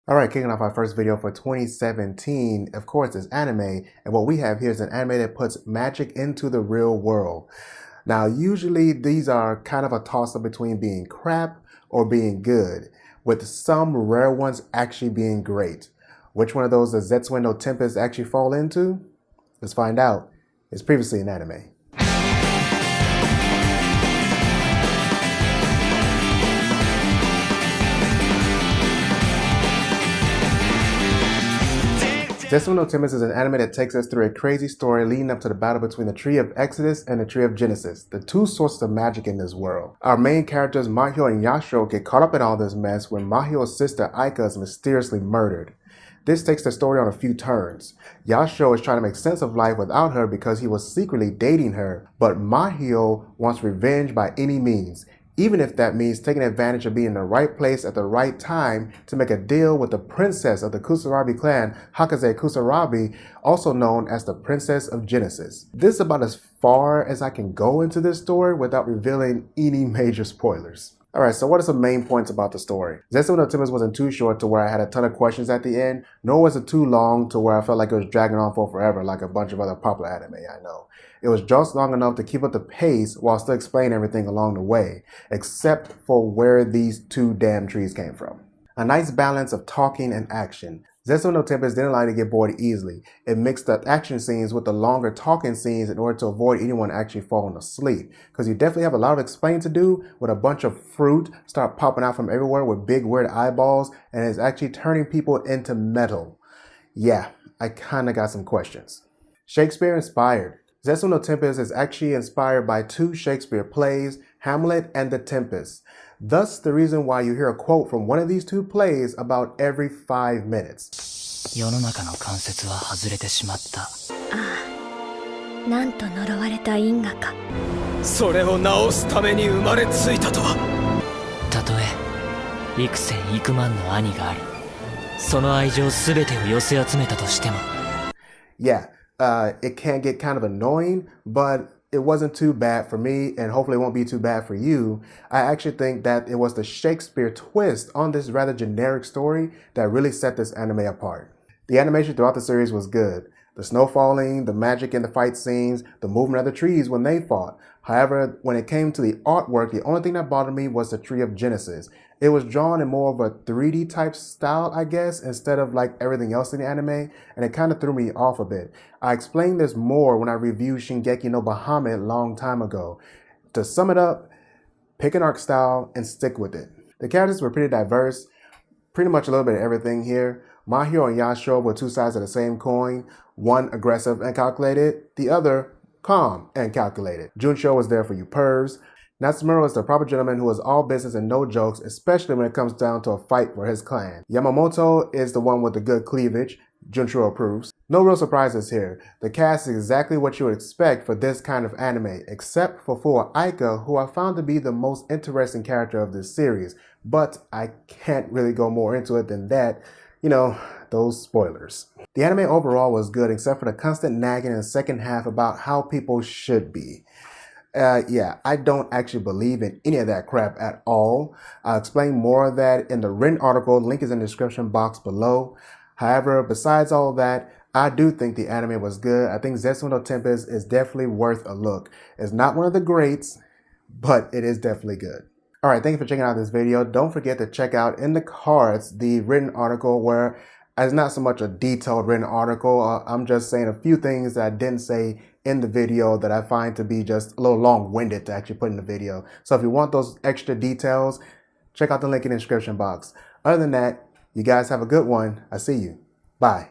Alright, kicking off our first video for 2017, of course, is anime, and what we have here is an anime that puts magic into the real world. Now, usually these are kind of a toss-up between being crap or being good, with some rare ones actually being great. Which one of those does Zetsuen No Tempest actually fall into? Let's find out. It's previously an anime. Zetsuen No Tempest is an anime that takes us through a crazy story leading up to the battle between the Tree of Exodus and the Tree of Genesis, the two sources of magic in this world. Our main characters Mahyo and Yashiro get caught up in all this mess when Mahyo's sister Aika is mysteriously murdered. This takes the story on a few turns. Yashiro is trying to make sense of life without her because he was secretly dating her, but Mahyo wants revenge by any means, even if that means taking advantage of being in the right place at the right time to make a deal with the princess of the Kusarabi clan, Hakaze Kusarabi, also known as the Princess of Genesis. This is about as far as I can go into this story without revealing any major spoilers. Alright, so what are some main points about the story? Zetsuen No Tempest wasn't too short to where I had a ton of questions at the end, nor was it too long to where I felt like it was dragging on for forever like a bunch of other popular anime I know. It was just long enough to keep up the pace while still explaining everything along the way, except for where these two damn trees came from. A nice balance of talking and action. Zetsuen No Tempest didn't like to get bored easily. It mixed the action scenes with the longer talking scenes in order to avoid anyone actually falling asleep. Because you definitely have a lot of explaining to do with a bunch of fruit start popping out from everywhere with big weird eyeballs, and it's actually turning people into metal. Yeah, I kinda got some questions. Shakespeare inspired. Zetsuen No Tempest is actually inspired by two Shakespeare plays, Hamlet and The Tempest. Thus, the reason why you hear a quote from one of these two plays about every 5 minutes. 世の中の関節は外れてしまった。ああ、なんと呪われた因果か。それを直すために生まれついたとは。たとえ幾千幾万の兄があり、その愛情すべてを寄せ集めたとしても。Yeah, it can get kind of annoying, but it wasn't too bad for me, and hopefully it won't be too bad for you. I actually think that it was the Shakespeare twist on this rather generic story that really set this anime apart. The animation throughout the series was good. The snow falling, the magic in the fight scenes, the movement of the trees when they fought. However, when it came to the artwork, the only thing that bothered me was the Tree of Genesis. It was drawn in more of a 3D type style, I guess, instead of like everything else in the anime, and it kind of threw me off a bit. I explained this more when I reviewed Shingeki no Bahamut a long time ago. To sum it up, pick an art style and stick with it. The characters were pretty diverse, pretty much a little bit of everything here. Mahyo and Yashiro were two sides of the same coin, one aggressive and calculated, the other calm and calculated. Junsho was there for you pervs. Natsumura is the proper gentleman who is all business and no jokes, especially when it comes down to a fight for his clan. Yamamoto is the one with the good cleavage. Junshiro approves. No real surprises here. The cast is exactly what you would expect for this kind of anime, except for Aika, who I found to be the most interesting character of this series. But I can't really go more into it than that. You know, those spoilers. The anime overall was good, except for the constant nagging in the second half about how people should be. Yeah, I don't actually believe in any of that crap at all. I'll explain more of that in the written article. Link is in the description box below. However, besides all that, I do think the anime was good. I think Zetsuen No Tempest is definitely worth a look. It's not one of the greats, but it is definitely good. Alright, thank you for checking out this video. Don't forget to check out in the cards the written article where it's not so much a detailed written article. I'm just saying a few things that I didn't say in the video that I find to be just a little long-winded to actually put in the video. So if you want those extra details, check out the link in the description box. Other than that, you guys have a good one. I see you. Bye.